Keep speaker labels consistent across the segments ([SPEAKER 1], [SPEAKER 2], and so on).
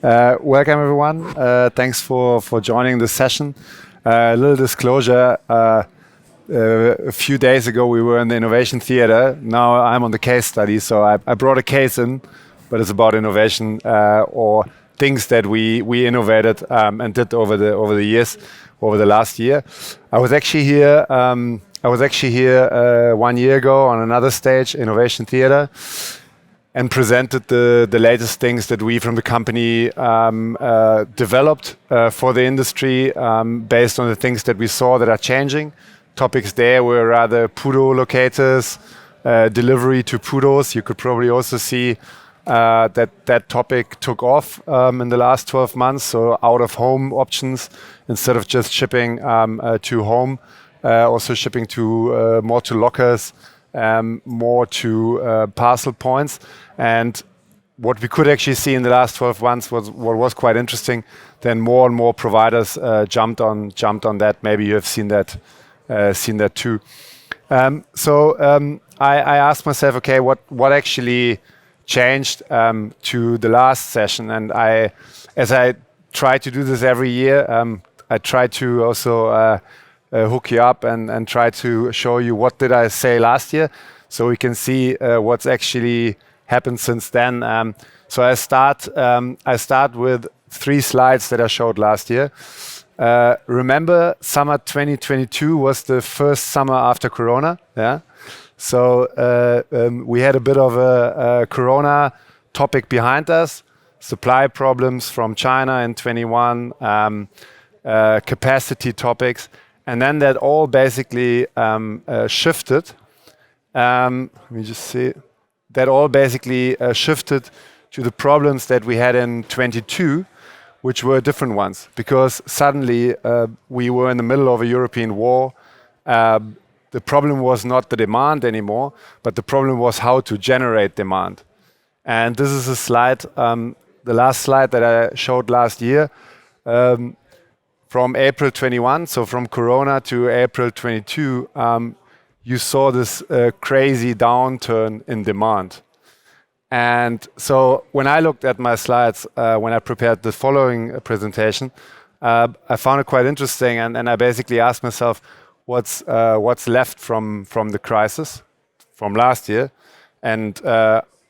[SPEAKER 1] Welcome everyone. Thanks for joining this session. A little disclosure. A few days ago we were in the Innovation Theater. Now I'm on the case study, so I brought a case in, but it's about innovation or things that we innovated and did over the years, over the last year. I was actually here. 1 year ago on another stage, Innovation Theater, and presented the latest things that we from the company developed for the industry based on the things that we saw that are changing. Topics there were rather Pudo locators, delivery to Pudos. You could probably also see that topic took off in the last 12 months. So out-of-home options instead of just shipping to home, also shipping to more to lockers, more to parcel points. And what we could actually see in the last 12 months was what was quite interesting. Then more and more providers jumped on that. Maybe you have seen that too. I asked myself, okay, what actually changed to the last session? And as I try to do this every year, I try to also hook you up and try to show you what did I say last year, so we can see what's actually happened since then. So I start with 3 slides that I showed last year. Remember, summer 2022 was the first summer after Corona. Yeah. So we had a bit of a Corona topic behind us. Supply problems from China in 21, capacity topics. And then that all basically shifted. Let me just see. That all basically shifted to the problems that we had in 22, which were different ones. Because suddenly we were in the middle of a European war. The problem was not the demand anymore, but the problem was how to generate demand. And this is a slide, the last slide that I showed last year. From April 21, so from Corona to April 22, you saw this crazy downturn in demand. And so when I looked at my slides, when I prepared the following presentation, I found it quite interesting, and I basically asked myself, what's left from the crisis from last year? And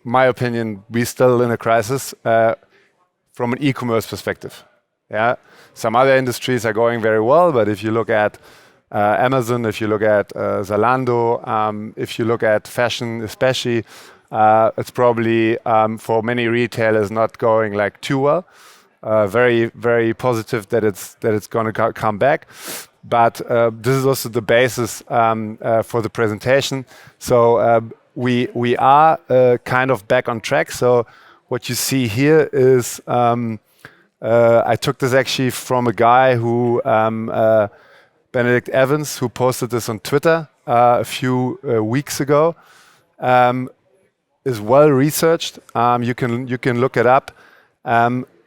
[SPEAKER 1] my opinion, we're still in a crisis from an e-commerce perspective. Yeah, some other industries are going very well, but if you look at Amazon, if you look at Zalando, if you look at fashion especially, it's probably for many retailers not going like too well. Very, very positive that it's going to come back. But this is also the basis for the presentation. So we are kind of back on track. So what you see here is I took this actually from a guy who Benedict Evans, who posted this on Twitter a few weeks ago. Is well researched. You can look it up.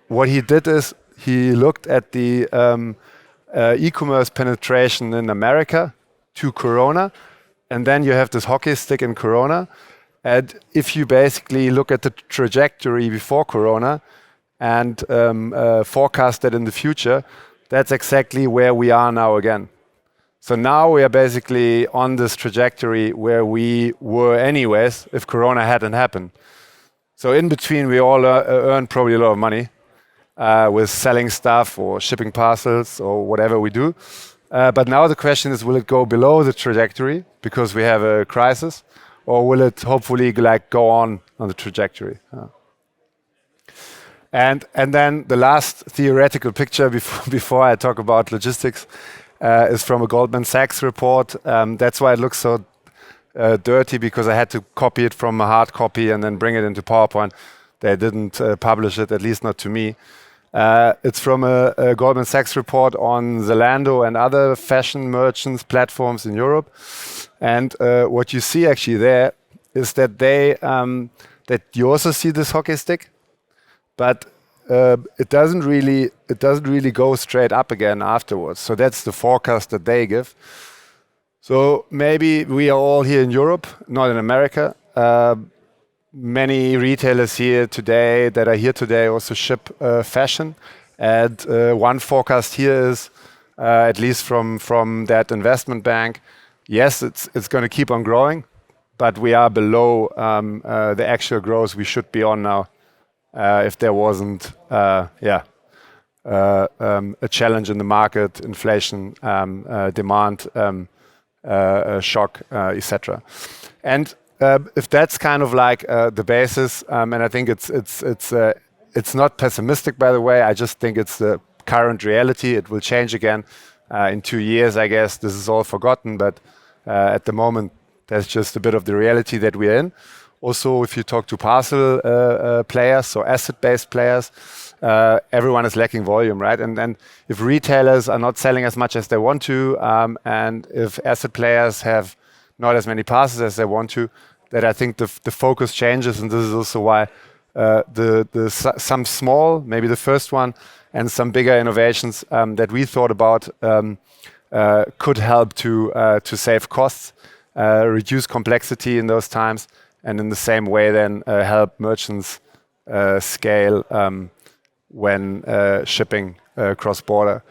[SPEAKER 1] What he did is he looked at the e-commerce penetration in America to Corona, and then you have this hockey stick in Corona. And if you basically look at the trajectory before Corona and forecast that in the future, that's exactly where we are now again. So now we are basically on this trajectory where we were anyways if Corona hadn't happened. So in between, we all earn probably a lot of money with selling stuff or shipping parcels or whatever we do. But now the question is, will it go below the trajectory because we have a crisis, or will it hopefully like go on the trajectory? And then the last theoretical picture before I talk about logistics is from a Goldman Sachs report. That's why it looks so dirty, because I had to copy it from a hard copy and then bring it into PowerPoint. They didn't publish it, at least not to me. It's from a Goldman Sachs report on Zalando and other fashion merchants platforms in Europe. And what you see actually there is that that you also see this hockey stick, but it doesn't really go straight up again afterwards. So that's the forecast that they give. So maybe we are all here in Europe, not in America. many retailers here today that are here today also ship fashion. And one forecast here is, at least from that investment bank, yes, it's going to keep on growing, but we are below the actual growth we should be on now if there wasn't a challenge in the market, inflation, demand shock, etc. And if that's kind of like the basis, and I think it's not pessimistic, by the way. I just think it's the current reality. It will change again in 2 years, I guess. This is all forgotten, but at the moment, that's just a bit of the reality that we're in. Also, if you talk to parcel players, so asset-based players, everyone is lacking volume, right? And if retailers are not selling as much as they want to, and if asset players have not as many parcels as they want to, that I think the focus changes, and this is also why some small, maybe the first one, and some bigger innovations that we thought about could help to save costs, reduce complexity in those times, and in the same way then help merchants scale when shipping cross-border.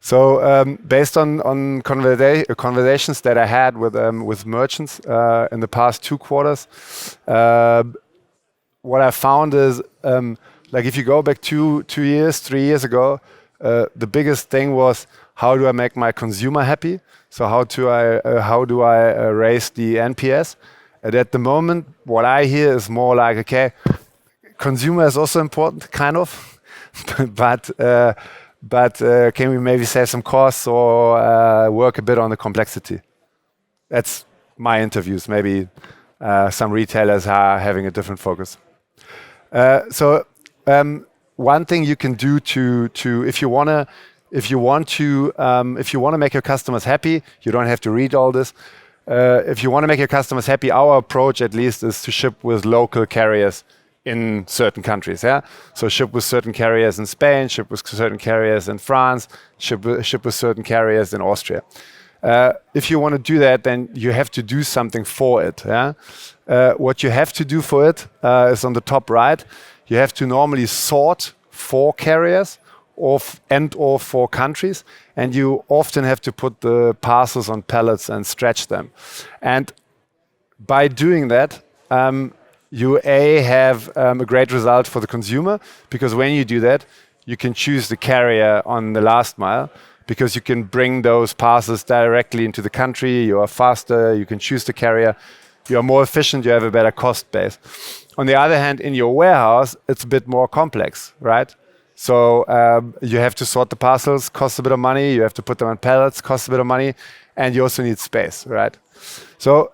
[SPEAKER 1] So based on conversations that I had with merchants in the past 2 quarters, what I found is, like if you go back 2 years, 3 years ago, the biggest thing was, how do I make my consumer happy? So how do I raise the NPS? And at the moment, what I hear is more like, okay, consumer is also important, kind of, but can we maybe save some costs or work a bit on the complexity? That's my interviews. Maybe some retailers are having a different focus. So one thing you can do to if you want to make your customers happy, you don't have to read all this. If you want to make your customers happy, our approach at least is to ship with local carriers in certain countries. Yeah, so ship with certain carriers in Spain, ship with certain carriers in France, ship with certain carriers in Austria. If you want to do that, then you have to do something for it. Yeah, what you have to do for it is on the top right. You have to normally sort 4 carriers or 4 countries, and you often have to put the parcels on pallets and stretch them. And by doing that, you have a great result for the consumer, because when you do that, you can choose the carrier on the last mile, because you can bring those parcels directly into the country. You are faster, you can choose the carrier, you are more efficient, you have a better cost base. On the other hand, in your warehouse, it's a bit more complex, right? So you have to sort the parcels, costs a bit of money. You have to put them on pallets, costs a bit of money, and you also need space, right? So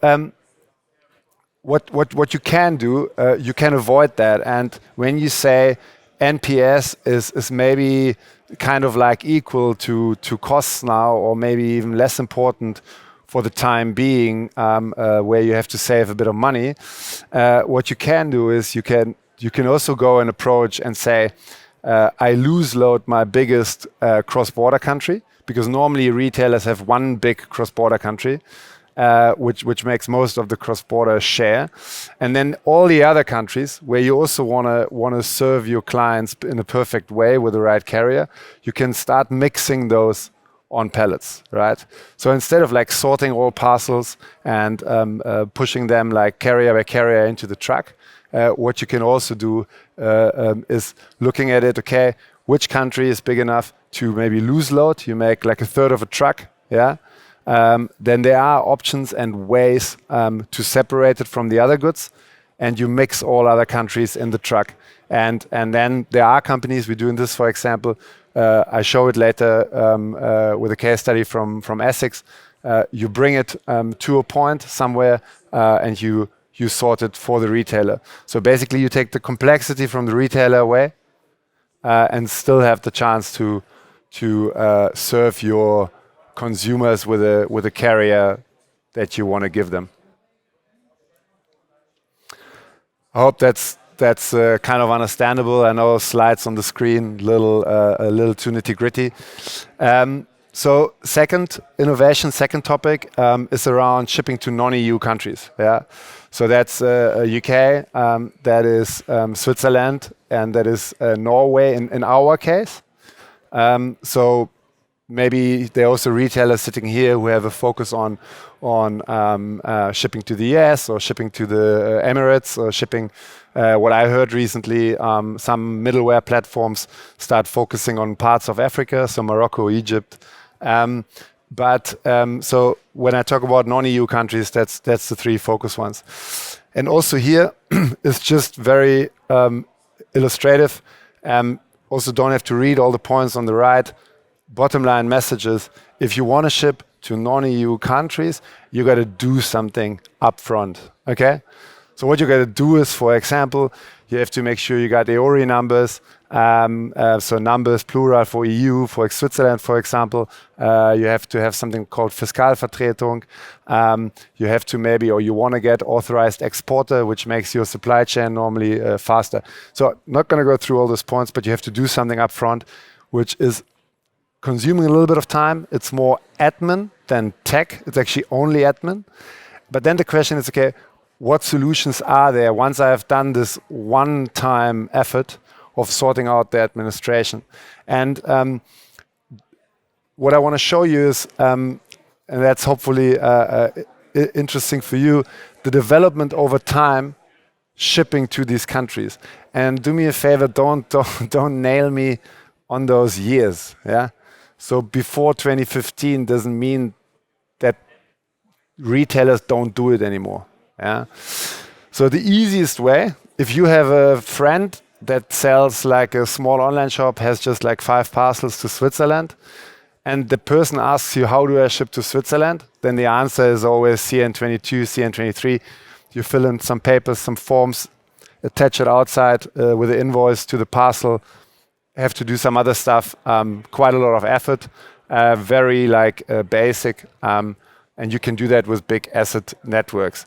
[SPEAKER 1] what you can do, you can avoid that. And when you say NPS is maybe kind of like equal to costs now, or maybe even less important for the time being, where you have to save a bit of money, what you can do is you can also go and approach and say, I lose load my biggest cross-border country, because normally retailers have one big cross-border country, which makes most of the cross-border share, and then all the other countries where you also want to serve your clients in a perfect way with the right carrier, you can start mixing those on pallets, right? So instead of like sorting all parcels and pushing them like carrier by carrier into the truck, what you can also do is looking at it, okay, which country is big enough to maybe lose load? You make like a third of a truck, yeah? Then there are options and ways to separate it from the other goods, and you mix all other countries in the truck. And then there are companies, we're doing this, for example, I show it later with a case study from Essex. You bring it to a point somewhere and you sort it for the retailer. So basically you take the complexity from the retailer away and still have the chance to serve your consumers with a carrier that you want to give them. I hope that's kind of understandable. I know slides on the screen, a little too nitty-gritty. So second innovation, second topic is around shipping to non-EU countries. Yeah, so that's UK, that is Switzerland, and that is Norway in our case. So maybe there are also retailers sitting here who have a focus on shipping to the US or shipping to the Emirates or shipping. What I heard recently, some middleware platforms start focusing on parts of Africa, so Morocco, Egypt. So when I talk about non-EU countries, that's the three focus ones. And also here, it's just very illustrative. Also don't have to read all the points on the right. Bottom line message is, if you want to ship to non-EU countries, you got to do something upfront, okay? So what you got to do is, for example, you have to make sure you got EORI numbers, so numbers plural for EU, for Switzerland, for example. You have to have something called Fiskalvertretung. You have to maybe, or you want to get authorized exporter, which makes your supply chain normally faster. So not going to go through all those points, but you have to do something upfront, which is consuming a little bit of time. It's more admin than tech. It's actually only admin. But then the question is, okay, what solutions are there once I have done this one-time effort of sorting out the administration? And what I want to show you is, and that's hopefully interesting for you, the development over time shipping to these countries. And do me a favor, don't nail me on those years. Yeah. So before 2015 doesn't mean that retailers don't do it anymore. Yeah. So the easiest way, if you have a friend that sells like a small online shop, has just like 5 parcels to Switzerland, and the person asks you, how do I ship to Switzerland? Then the answer is always CN22, CN23. You fill in some papers, some forms, attach it outside with the invoice to the parcel, have to do some other stuff, quite a lot of effort, very like basic, and you can do that with big asset networks.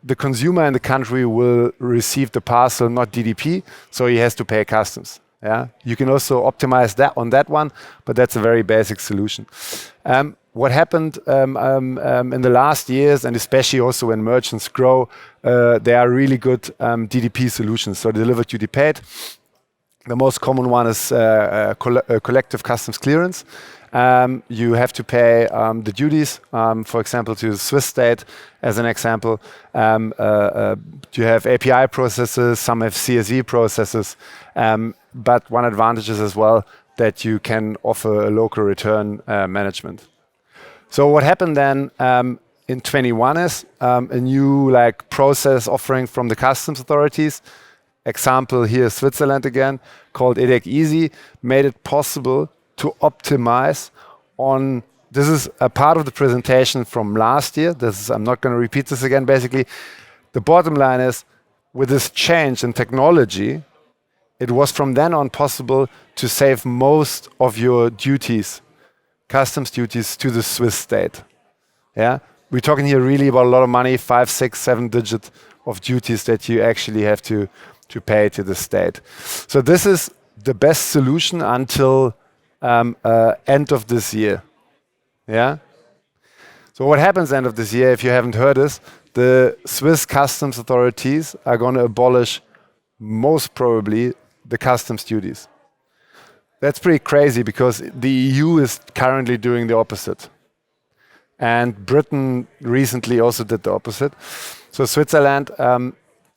[SPEAKER 1] The consumer in the country will receive the parcel, not DDP, so he has to pay customs. Yeah, you can also optimize that on that one, but that's a very basic solution. What happened in the last years, and especially also when merchants grow, there are really good DDP solutions, so delivered duty paid. The most common one is collective customs clearance. You have to pay the duties, for example, to the Swiss state, as an example. You have API processes, some have CSV processes, but one advantage is as well that you can offer a local return management. So what happened then in 21 is a new like process offering from the customs authorities. Example here, Switzerland again, called EDEC Easy, made it possible to optimize on, this is a part of the presentation from last year. I'm not going to repeat this again. Basically, the bottom line is, with this change in technology, it was from then on possible to save most of your duties, customs duties, to the Swiss state. Yeah, we're talking here really about a lot of money, 5, 6, 7 digit of duties that you actually have to pay to the state. So this is the best solution until end of this year. Yeah. So what happens end of this year, if you haven't heard this, the Swiss customs authorities are going to abolish most probably the customs duties. That's pretty crazy because the EU is currently doing the opposite. And Britain recently also did the opposite. So Switzerland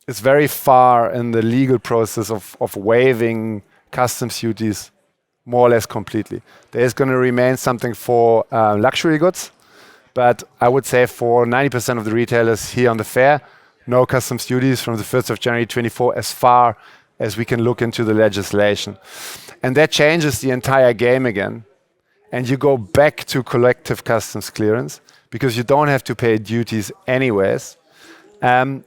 [SPEAKER 1] is very far in the legal process of waiving customs duties more or less completely. There is going to remain something for luxury goods, but I would say for 90% of the retailers here on the fair, no customs duties from the 1st of January 24 as far as we can look into the legislation. And that changes the entire game again. And you go back to collective customs clearance because you don't have to pay duties anyways. And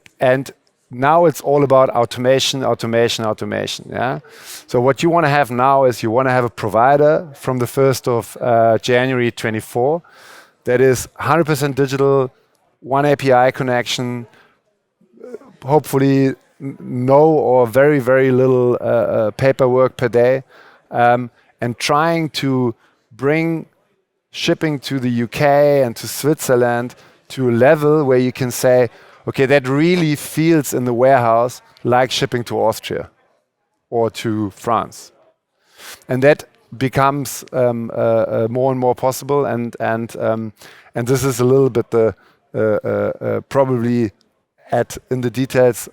[SPEAKER 1] now it's all about automation. Yeah. So what you want to have now is you want to have a provider from the 1st of January 24 that is 100% digital, one API connection, hopefully no or very, very little paperwork per day, and trying to bring shipping to the UK and to Switzerland to a level where you can say, okay, that really feels in the warehouse like shipping to Austria or to France. And that becomes more and more possible, and this is a little bit the probably in the details.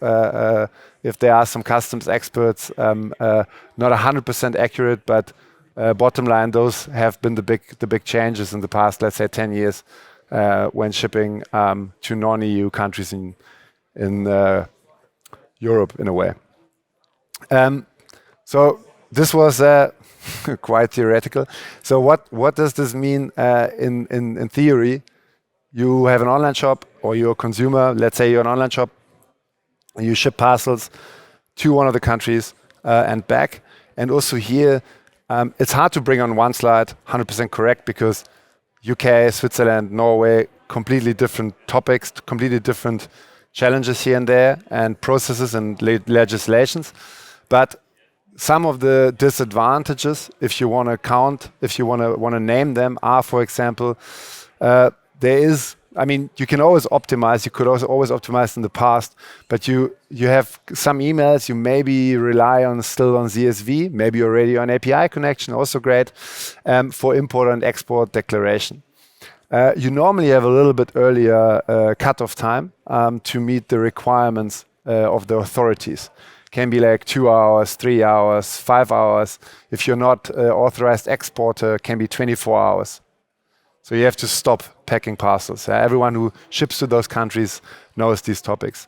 [SPEAKER 1] If there are some customs experts, not 100% accurate, but bottom line, those have been the big changes in the past, let's say 10 years, when shipping to non-EU countries in Europe in a way. So this was quite theoretical. So what does this mean in theory? You have an online shop or you're a consumer. Let's say you're an online shop and you ship parcels to one of the countries and back. And also here, it's hard to bring on one slide 100% correct because UK, Switzerland, Norway, completely different topics, completely different challenges here and there, and processes and legislations. But some of the disadvantages, if you want to count, if you want to name them, are, for example, you can always optimize. You could also always optimize in the past, but you have some emails. You maybe rely on still on CSV, maybe already on API connection, also great for import and export declaration. You normally have a little bit earlier cutoff time to meet the requirements of the authorities. Can be like 2 hours, 3 hours, 5 hours. If you're not authorized exporter, can be 24 hours. So you have to stop packing parcels. Everyone who ships to those countries knows these topics.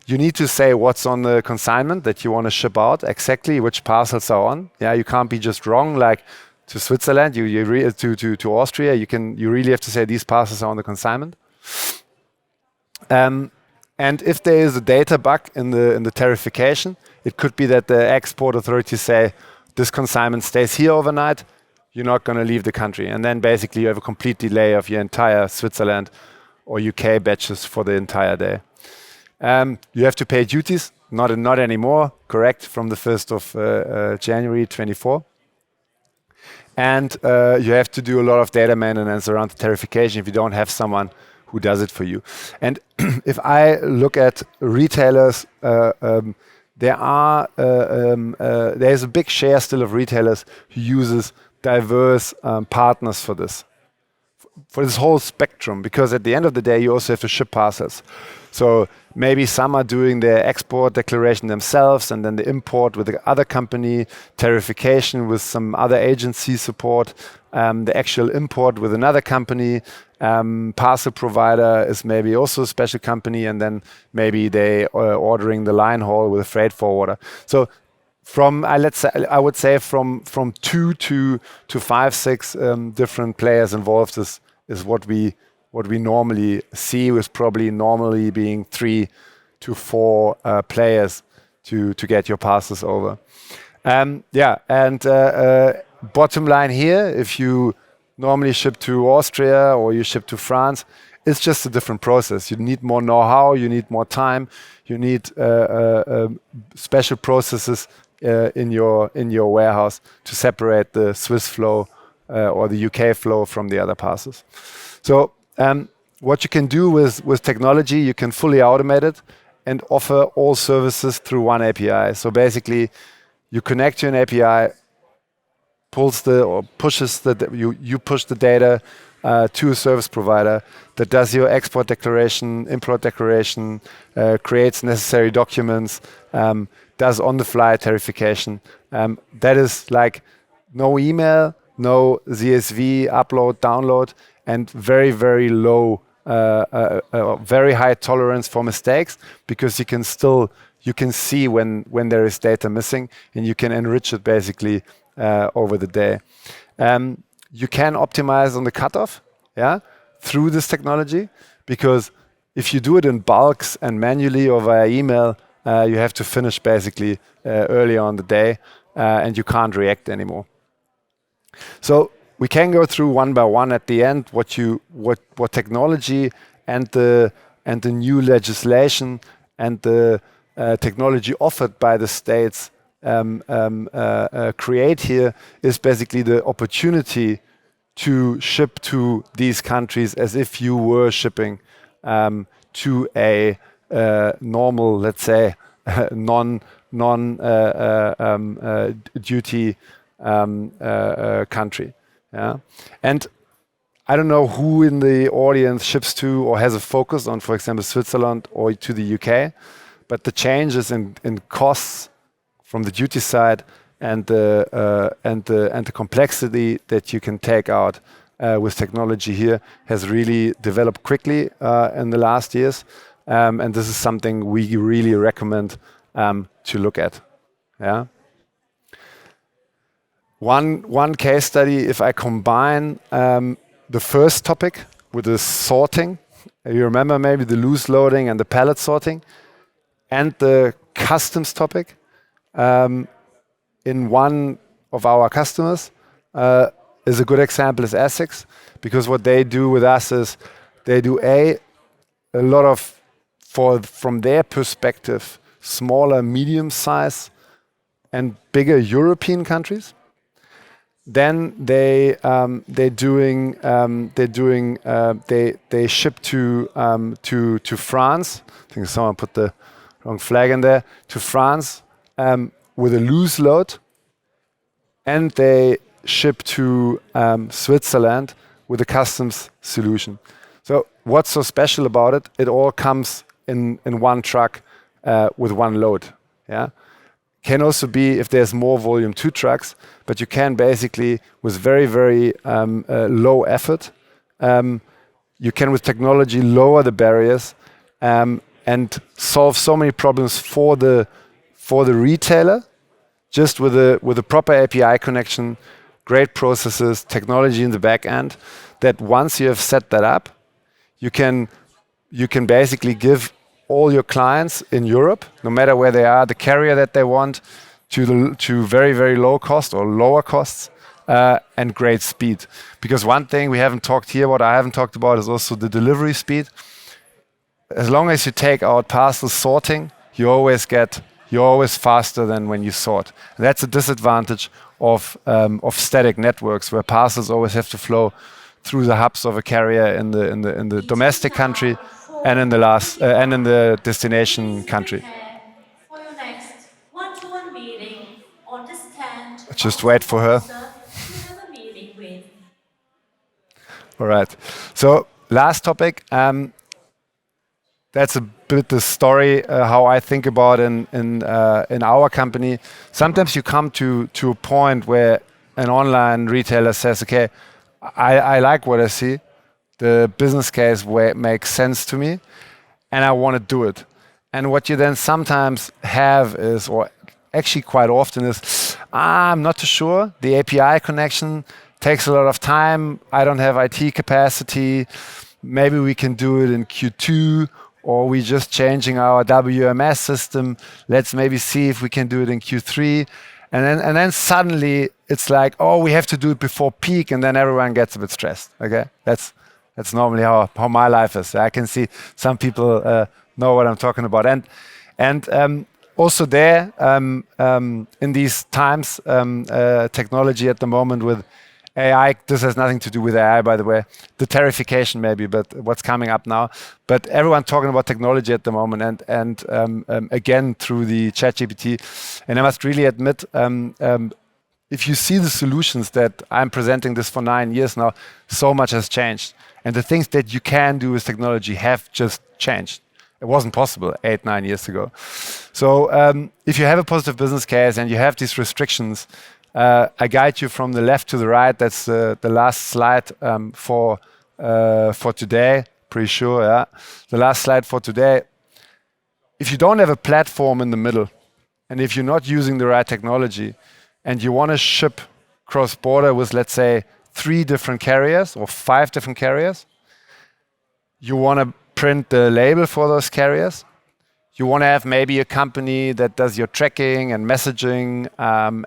[SPEAKER 1] You need to say what's on the consignment that you want to ship out, exactly which parcels are on. Yeah, you can't be just wrong, like to Switzerland, to Austria. You really have to say these parcels are on the consignment. And if there is a data bug in the tarification, it could be that the export authorities say this consignment stays here overnight. You're not going to leave the country. And then basically you have a complete delay of your entire Switzerland or UK batches for the entire day. You have to pay duties, not anymore, correct, from the 1st of January 24. And you have to do a lot of data maintenance around the tarification if you don't have someone who does it for you. And if I look at retailers, there is a big share still of retailers who uses diverse partners for this whole spectrum, because at the end of the day you also have to ship parcels. So maybe some are doing their export declaration themselves and then the import with the other company, tarification with some other agency support, the actual import with another company, parcel provider is maybe also a special company, and then maybe they are ordering the line haul with a freight forwarder. So I would say from 2 to 5, 6 different players involved is what we normally see, with probably normally being 3 to 4 players to get your parcels over. Bottom line here, if you normally ship to Austria or you ship to France, it's just a different process. You need more know-how, you need more time, you need special processes in your warehouse to separate the Swiss flow or the UK flow from the other parcels. So what you can do with technology, you can fully automate it and offer all services through one API. So basically, you connect to an API, you push the data to a service provider that does your export declaration, import declaration, creates necessary documents, does on-the-fly tarification. That is like no email, no CSV upload, download, and very, very low, very high tolerance for mistakes, because you can see when there is data missing, and you can enrich it basically over the day. You can optimize on the cutoff, through this technology, because if you do it in bulks and manually or via email, you have to finish basically early on the day, and you can't react anymore. So we can go through one by one at the end what technology and the new legislation and the technology offered by the states create here is basically the opportunity to ship to these countries as if you were shipping to a normal, let's say, non duty country. Yeah, and I don't know who in the audience ships to or has a focus on, for example, Switzerland or to the UK, but the changes in costs from the duty side and the complexity that you can take out with technology here has really developed quickly in the last years, and this is something we really recommend to look at. Yeah. One case study, if I combine the first topic with the sorting, you remember maybe the loose loading and the pallet sorting, and the customs topic in one of our customers is a good example is Essex, because what they do with us is they do a lot of, from their perspective, smaller, medium size and bigger European countries. Then they ship to France. I think someone put the wrong flag in there. To France with a loose load, and they ship to Switzerland with a customs solution. So what's so special about it? It all comes in one truck with one load. Yeah. Can also be, if there's more volume, 2 trucks, but you can basically, with very, very low effort, you can, with technology, lower the barriers and solve so many problems for the retailer, just with a proper API connection, great processes, technology in the back end, that once you have set that up, you can basically give all your clients in Europe, no matter where they are, the carrier that they want, to very, very low cost or lower costs and great speed. Because one thing we haven't talked here, what I haven't talked about, is also the delivery speed. As long as you take out parcel sorting, you're always faster than when you sort. And that's a disadvantage of static networks, where parcels always have to flow through the hubs of a carrier in the domestic country and in the destination country.
[SPEAKER 2] For your next one-to-one meeting, understand
[SPEAKER 1] Just wait for her.
[SPEAKER 2] you have a meeting with.
[SPEAKER 1] All right. So last topic. That's a bit the story how I think about in our company. Sometimes you come to a point where an online retailer says, "Okay, I like what I see. The business case makes sense to me, and I want to do it." And what you then sometimes have is, or actually quite often is, I'm not too sure. The API connection takes a lot of time. I don't have IT capacity. Maybe we can do it in Q2, or we just changing our WMS system. Let's maybe see if we can do it in Q3. And then suddenly it's like, oh, we have to do it before peak, and then everyone gets a bit stressed. Okay, that's normally how my life is. I can see some people know what I'm talking about, and also there in these times, technology at the moment with AI. This has nothing to do with AI, by the way. The tariffication maybe, but what's coming up now. But everyone talking about technology at the moment, and again through the ChatGPT. And I must really admit, if you see the solutions that I'm presenting this for 9 years now, so much has changed, and the things that you can do with technology have just changed. It wasn't possible 8-9 years ago. So if you have a positive business case and you have these restrictions, I guide you from the left to the right. That's the last slide for today. Pretty sure, yeah. The last slide for today. If you don't have a platform in the middle, and if you're not using the right technology, and you want to ship cross-border with, let's say, 3 different carriers or 5 different carriers, you want to print the label for those carriers. You want to have maybe a company that does your tracking and messaging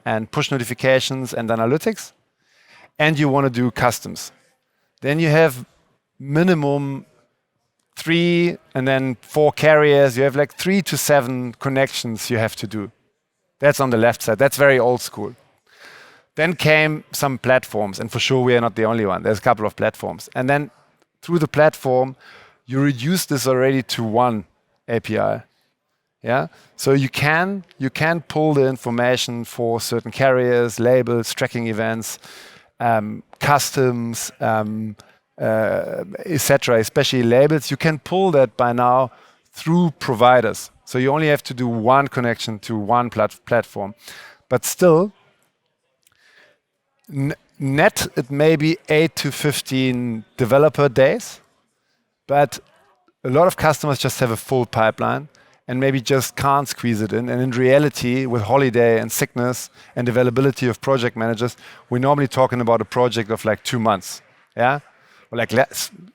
[SPEAKER 1] and push notifications and analytics. And you want to do customs. Then you have minimum 3 and then 4 carriers. You have like 3 to 7 connections you have to do. That's on the left side. That's very old school. Then came some platforms, and for sure we are not the only one. There's a couple of platforms. And then through the platform, you reduce this already to one API. Yeah. So you can pull the information for certain carriers, labels, tracking events, customs, etc. Especially labels. You can pull that by now through providers. So you only have to do one connection to one platform, but still, net it may be 8 to 15 developer days, but a lot of customers just have a full pipeline and maybe just can't squeeze it in. And in reality, with holiday and sickness and availability of project managers, we're normally talking about a project of like 2 months, yeah, or like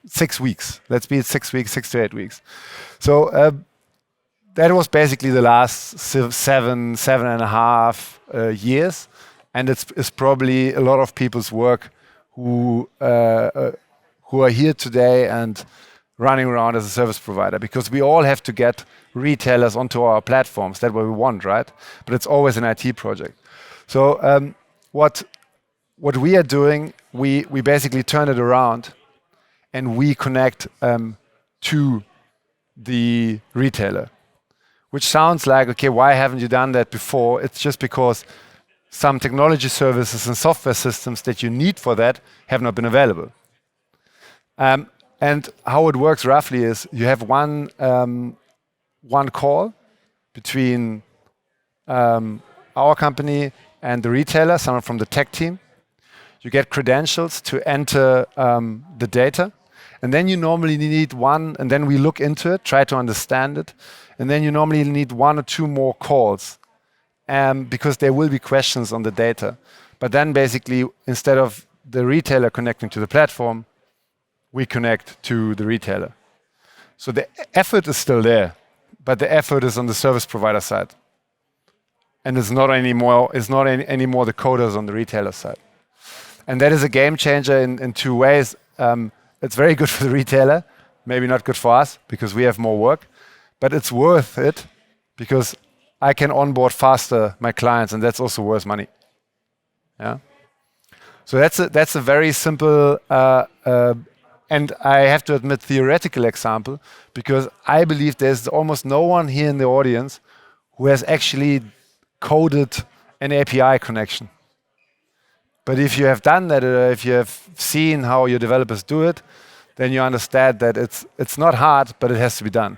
[SPEAKER 1] 6 weeks. Let's be at 6 weeks, 6 to 8 weeks. So that was basically the last 7.5 years, and it's probably a lot of people's work who are here today and running around as a service provider, because we all have to get retailers onto our platforms. That's what we want, right? But it's always an IT project. So what we are doing, we basically turn it around and we connect to the retailer, which sounds like, okay, why haven't you done that before? It's just because some technology services and software systems that you need for that have not been available. And how it works roughly is you have one call between our company and the retailer, someone from the tech team. You get credentials to enter the data. And then you normally need one, and then we look into it, try to understand it. And then you normally need 1 or 2 more calls because there will be questions on the data. But then basically, instead of the retailer connecting to the platform, we connect to the retailer. So the effort is still there, but the effort is on the service provider side. And it's not anymore the coders on the retailer side. And that is a game changer in 2 ways. It's very good for the retailer, maybe not good for us because we have more work, but it's worth it because I can onboard faster my clients, and that's also worth money. Yeah. So that's a very simple and I have to admit theoretical example, because I believe there's almost no one here in the audience who has actually coded an API connection. But if you have done that, or if you have seen how your developers do it, then you understand that it's not hard, but it has to be done.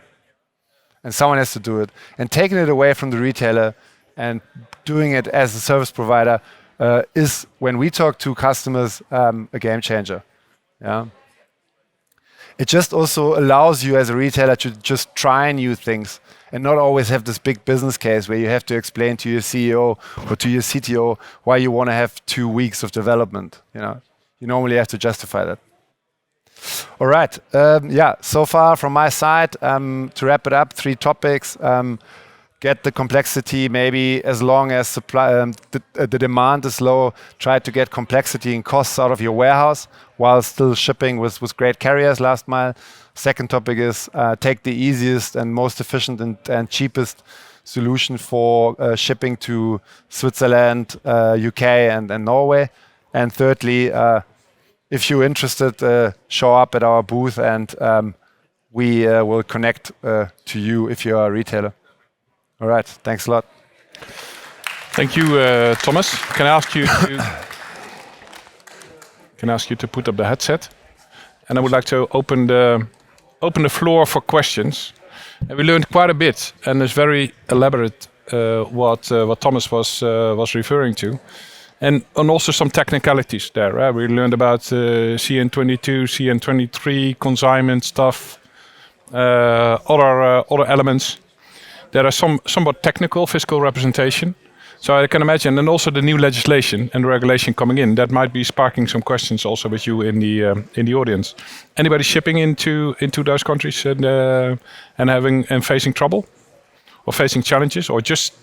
[SPEAKER 1] And someone has to do it. And taking it away from the retailer and doing it as a service provider is, when we talk to customers, a game changer. Yeah. It just also allows you as a retailer to just try new things and not always have this big business case where you have to explain to your CEO or to your CTO why you want to have 2 weeks of development. You normally have to justify that. All right. Yeah. So far from my side, to wrap it up, 3 topics. Get the complexity maybe as long as supply, the demand is low. Try to get complexity and costs out of your warehouse while still shipping with great carriers last mile. Second topic is take the easiest and most efficient and cheapest solution for shipping to Switzerland, UK, and Norway. And thirdly, if you're interested, show up at our booth and we will connect to you if you are a retailer. All right, thanks a lot.
[SPEAKER 3] Thank you, Thomas. Can I ask you to put up the headset? And I would like to open the floor for questions. And we learned quite a bit, and it's very elaborate what Thomas was referring to, and also some technicalities there. Right? We learned about CN22, CN23, consignment stuff, other elements. There are some somewhat technical fiscal representation. So I can imagine, and also the new legislation and the regulation coming in, that might be sparking some questions also with you in the audience. Anybody shipping into those countries and facing trouble or facing challenges, or just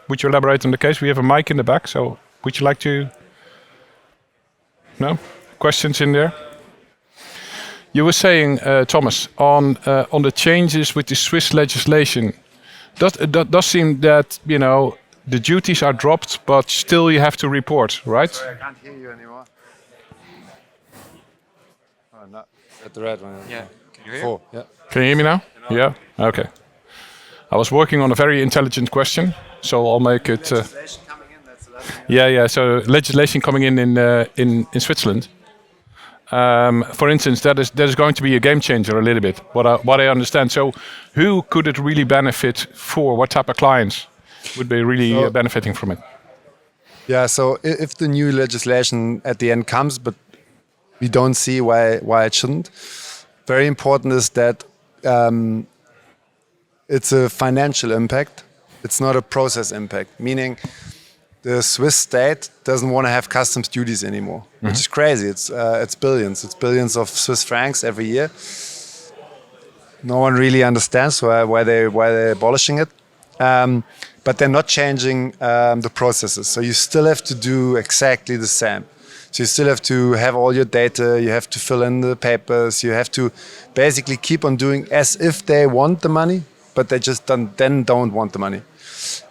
[SPEAKER 3] would you elaborate on the case? We have a mic in the back, so would you like to? No questions in there. You were saying, Thomas, on the changes with the Swiss legislation. Does seem that the duties are dropped, but still you have to report, right?
[SPEAKER 1] I can't hear you anymore. Oh, not at the red one.
[SPEAKER 4] Yeah. Can you hear?
[SPEAKER 1] 4. Yeah.
[SPEAKER 3] Can you hear me now? Yeah. Okay. I was working on a very intelligent question, so I'll make it.
[SPEAKER 1] Legislation coming in. That's the last thing.
[SPEAKER 3] Yeah. So legislation coming in Switzerland. For instance, that is going to be a game changer a little bit. What I understand. So, who could it really benefit for? What type of clients would be really benefiting from it?
[SPEAKER 1] Yeah. So if the new legislation at the end comes, but we don't see why it shouldn't. Very important is that it's a financial impact. It's not a process impact. Meaning, the Swiss state doesn't want to have customs duties anymore, which is crazy. It's billions. It's billions of Swiss francs every year. No one really understands why they're abolishing it. But they're not changing the processes. So you still have to do exactly the same. So you still have to have all your data. You have to fill in the papers. You have to basically keep on doing as if they want the money, but they just don't want the money.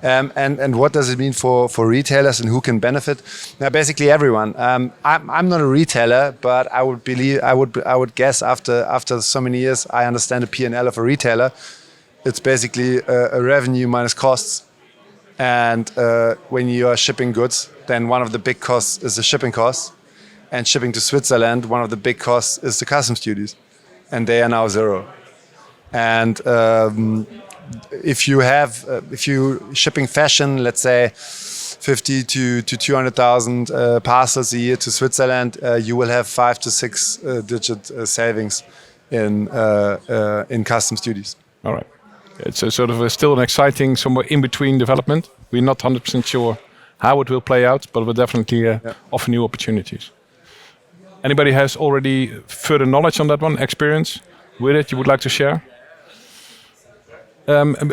[SPEAKER 1] And what does it mean for retailers and who can benefit? Now, basically everyone. I'm not a retailer, but I would guess after so many years, I understand the P&L of a retailer. It's basically a revenue minus costs. And when you are shipping goods, then one of the big costs is the shipping costs. And shipping to Switzerland, one of the big costs is the customs duties. And they are now 0. And if you shipping fashion, let's say 50 to 200,000 parcels a year to Switzerland, you will have 5 to 6 digit savings in customs duties.
[SPEAKER 3] All right. It's a sort of still an exciting, somewhere in between development. We're not 100% sure how it will play out, but we'll definitely offer new opportunities. Anybody has already further knowledge on that one, experience with it you would like to share?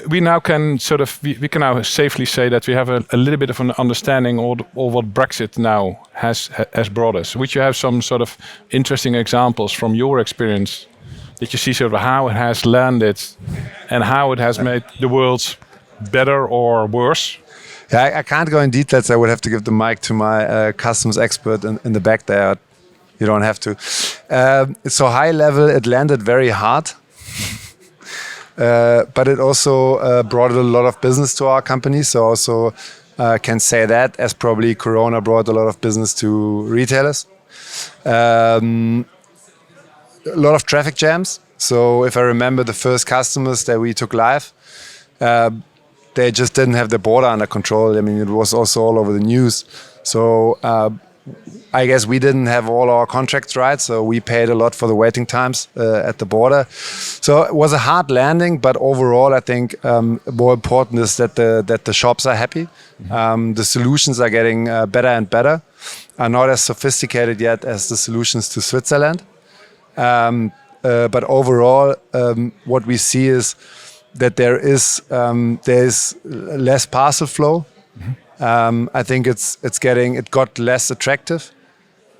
[SPEAKER 3] We now can we can now safely say that we have a little bit of an understanding of what Brexit now has brought us. Would you have some sort of interesting examples from your experience that you see sort of how it has landed and how it has made the world better or worse?
[SPEAKER 1] Yeah, I can't go in details. I would have to give the mic to my customs expert in the back there. You don't have to. So high level, it landed very hard. But it also brought a lot of business to our company. So also can say that, as probably Corona brought a lot of business to retailers. A lot of traffic jams. So if I remember the first customers that we took live, they just didn't have the border under control. I mean, it was also all over the news. So I guess we didn't have all our contracts right, so we paid a lot for the waiting times at the border. So it was a hard landing, but overall, I think more important is that the shops are happy. The solutions are getting better and better, are not as sophisticated yet as the solutions to Switzerland. But overall, what we see is that there is less parcel flow. I think it got less attractive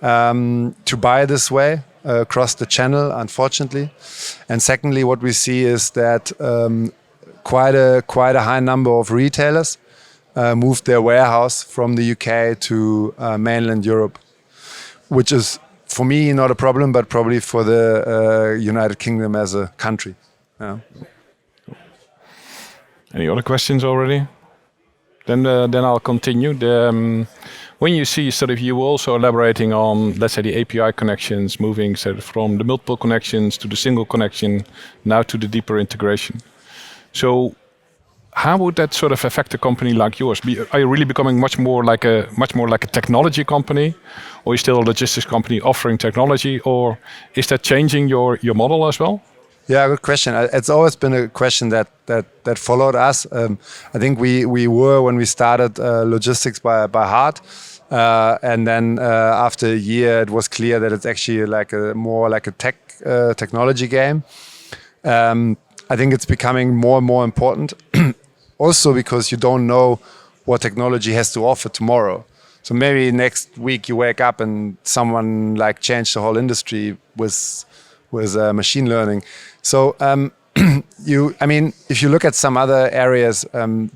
[SPEAKER 1] to buy this way across the channel, unfortunately. And secondly, what we see is that quite a high number of retailers moved their warehouse from the UK to mainland Europe, which is for me not a problem, but probably for the United Kingdom as a country. Yeah.
[SPEAKER 3] Any other questions already? Then I'll continue. When you see you also elaborating on, let's say, the API connections, moving from the multiple connections to the single connection, now to the deeper integration. So, how would that sort of affect a company like yours? Are you really becoming much more like a technology company, or are you still a logistics company offering technology, or is that changing your model as well?
[SPEAKER 1] Yeah, good question. It's always been a question that followed us. I think we were, when we started, logistics by heart, and then after a year, it was clear that it's actually more like a technology game. I think it's becoming more and more important, also because you don't know what technology has to offer tomorrow. So maybe next week you wake up and someone changed the whole industry with machine learning. So if you look at some other areas,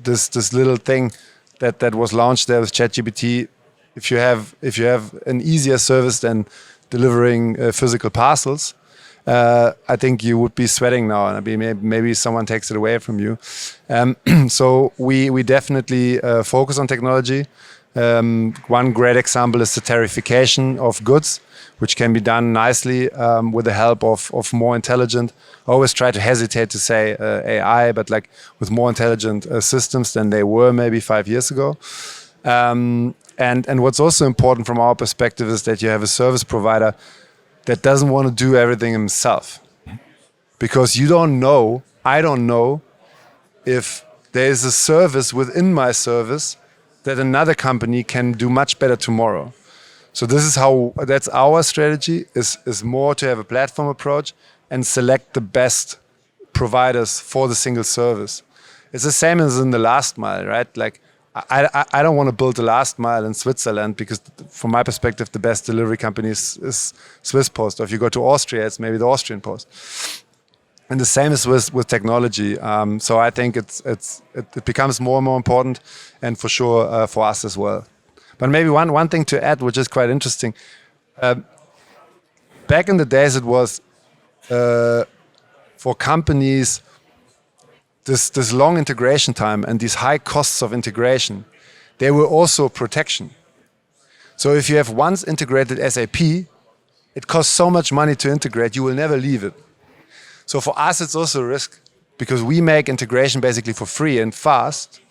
[SPEAKER 1] this little thing that was launched there with ChatGPT. If you have an easier service than delivering physical parcels, I think you would be sweating now, and maybe someone takes it away from you. So we definitely focus on technology. One great example is the tarification of goods, which can be done nicely with the help of more intelligent. I always try to hesitate to say AI, but like with more intelligent systems than they were maybe 5 years ago. And what's also important from our perspective is that you have a service provider that doesn't want to do everything himself, because I don't know if there is a service within my service that another company can do much better tomorrow. So that's our strategy, is more to have a platform approach and select the best providers for the single service. It's the same as in the last mile, right? Like I don't want to build the last mile in Switzerland, because from my perspective, the best delivery company is Swiss Post. Or if you go to Austria, it's maybe the Austrian Post. And the same is with technology. So I think it becomes more and more important, and for sure for us as well. But maybe one thing to add, which is quite interesting. Back in the days, it was for companies, this long integration time and these high costs of integration, they were also protection. So if you have once integrated SAP, it costs so much money to integrate, you will never leave it. So for us, it's also a risk, because we make integration basically for free and fast,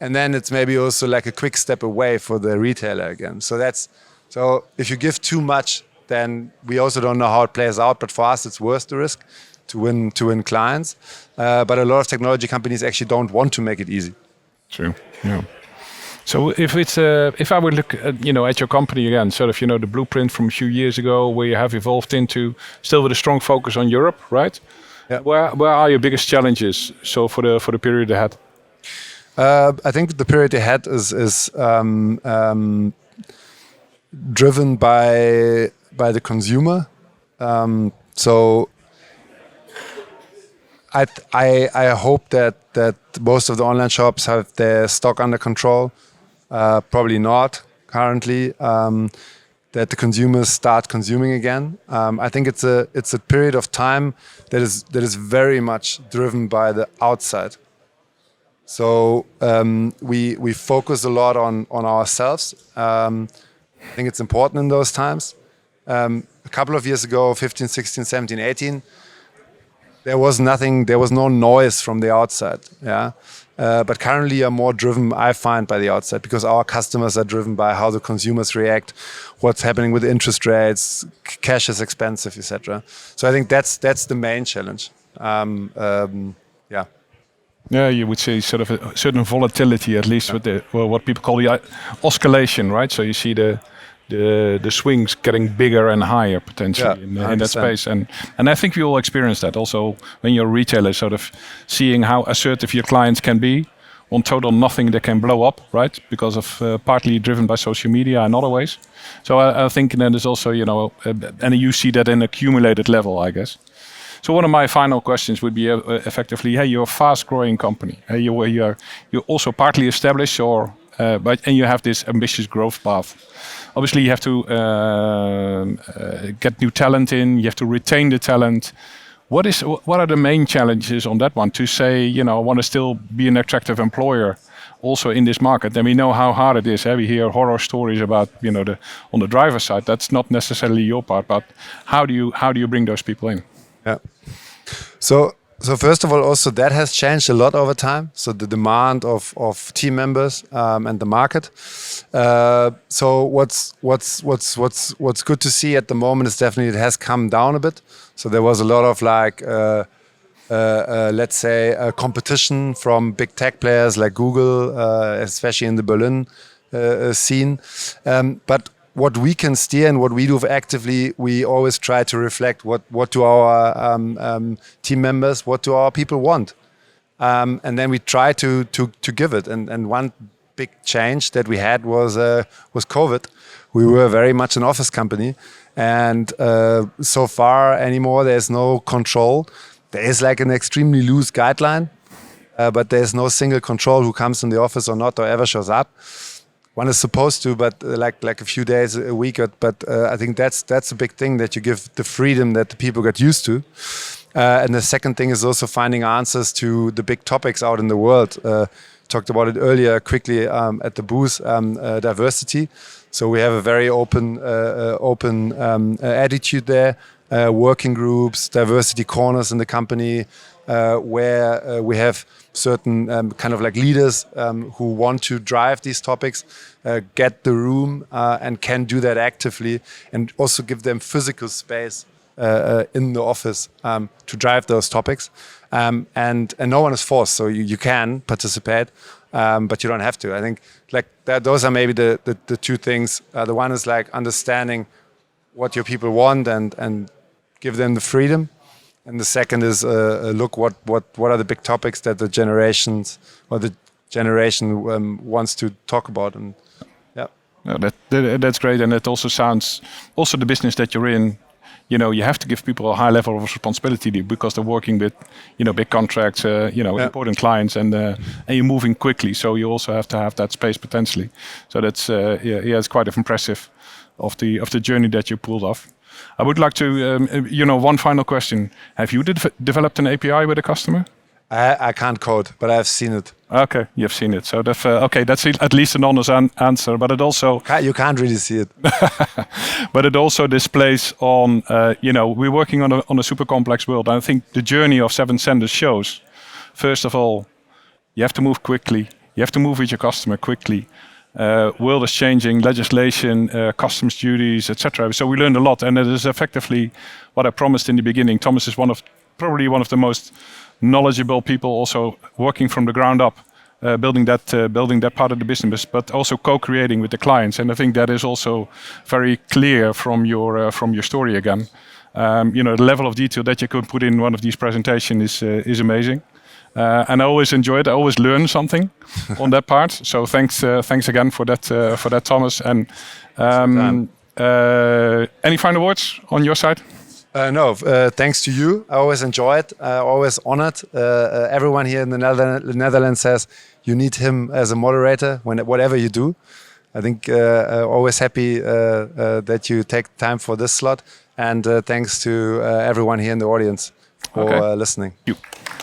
[SPEAKER 1] and then it's maybe also like a quick step away for the retailer again. So if you give too much, then we also don't know how it plays out. But for us, it's worth the risk to win clients. But a lot of technology companies actually don't want to make it easy.
[SPEAKER 3] True. Yeah. So if I would look at, at your company again, sort of, the blueprint from a few years ago, where you have evolved into, still with a strong focus on Europe, right?
[SPEAKER 1] Yeah.
[SPEAKER 3] Where are your biggest challenges? So for the period ahead.
[SPEAKER 1] I think the period ahead is driven by the consumer. So I hope that most of the online shops have their stock under control. Probably not currently. That the consumers start consuming again. I think it's a period of time that is very much driven by the outside. So we focus a lot on ourselves. I think it's important in those times. A couple of years ago, 15, 16, 17, 18, there was no noise from the outside. Yeah. But currently are more driven, I find, by the outside, because our customers are driven by how the consumers react, what's happening with interest rates, cash is expensive, etc. So I think that's the main challenge. Yeah.
[SPEAKER 3] Yeah, you would say sort of a certain volatility, at least with what people call the oscillation, right? So you see the swings getting bigger and higher potentially in that space, and I think we all experience that also when you're a retailer, sort of seeing how assertive your clients can be on total nothing that can blow up, right? Because of partly driven by social media and other ways. So I think then there's also and you see that in accumulated level, I guess. So one of my final questions would be effectively, hey, you're a fast-growing company. You're also partly established, and you have this ambitious growth path. Obviously, you have to get new talent in. You have to retain the talent. What are the main challenges on that one? To say, I want to still be an attractive employer, also in this market. Then we know how hard it is. We hear horror stories about, on the driver's side. That's not necessarily your part, but how do you bring those people in?
[SPEAKER 1] Yeah. So first of all, also that has changed a lot over time. So the demand of team members and the market. So what's good to see at the moment is definitely it has come down a bit. So there was a lot of let's say competition from big tech players like Google, especially in the Berlin scene. But what we can steer and what we do actively, we always try to reflect what do our team members, what do our people want, and then we try to give it. And one big change that we had was COVID. We were very much an office company, and so far anymore there's no control. There is like an extremely loose guideline, but there's no single control who comes in the office or not or ever shows up. One is supposed to, but like a few days a week. But I think that's a big thing, that you give the freedom that the people get used to. And the second thing is also finding answers to the big topics out in the world. Talked about it earlier quickly at the booth, diversity. So we have a very open attitude there. Working groups, diversity corners in the company, where we have certain kind of like leaders who want to drive these topics, get the room and can do that actively, and also give them physical space in the office to drive those topics. And no one is forced, so you can participate, but you don't have to. I think like those are maybe the two things. The one is like understanding what your people want and give them the freedom. And the second is look what are the big topics that the generations or the generation wants to talk about. And yeah,
[SPEAKER 3] No, that's great, and it also sounds also the business that you're in. You know, you have to give people a high level of responsibility because they're working with, big contracts, important clients, and you're moving quickly. So you also have to have that space potentially. So that's it's quite impressive of the journey that you pulled off. I would like to, one final question. Have you developed an API with a customer?
[SPEAKER 1] I can't code, but I've seen it.
[SPEAKER 3] Okay, you've seen it. So that's okay. That's at least an honest answer. But it also
[SPEAKER 1] You can't really see it.
[SPEAKER 3] but it also displays on we're working on a super complex world. And I think the journey of Seven Senders shows, first of all, you have to move quickly. You have to move with your customer quickly. World is changing, legislation, customs duties, etc. So we learned a lot, and it is effectively what I promised in the beginning. Thomas is probably one of the most knowledgeable people, also working from the ground up, building that part of the business, but also co-creating with the clients. And I think that is also very clear from your story again. The level of detail that you could put in one of these presentations is amazing. And I always enjoy it. I always learn something on that part. So thanks again for that, Thomas. And any final words on your side?
[SPEAKER 1] No, thanks to you. I always enjoy it. Always honored. Everyone here in the Netherlands says you need him as a moderator whatever you do. I think always happy that you take time for this slot. And thanks to everyone here in the audience for listening.
[SPEAKER 3] Thank you.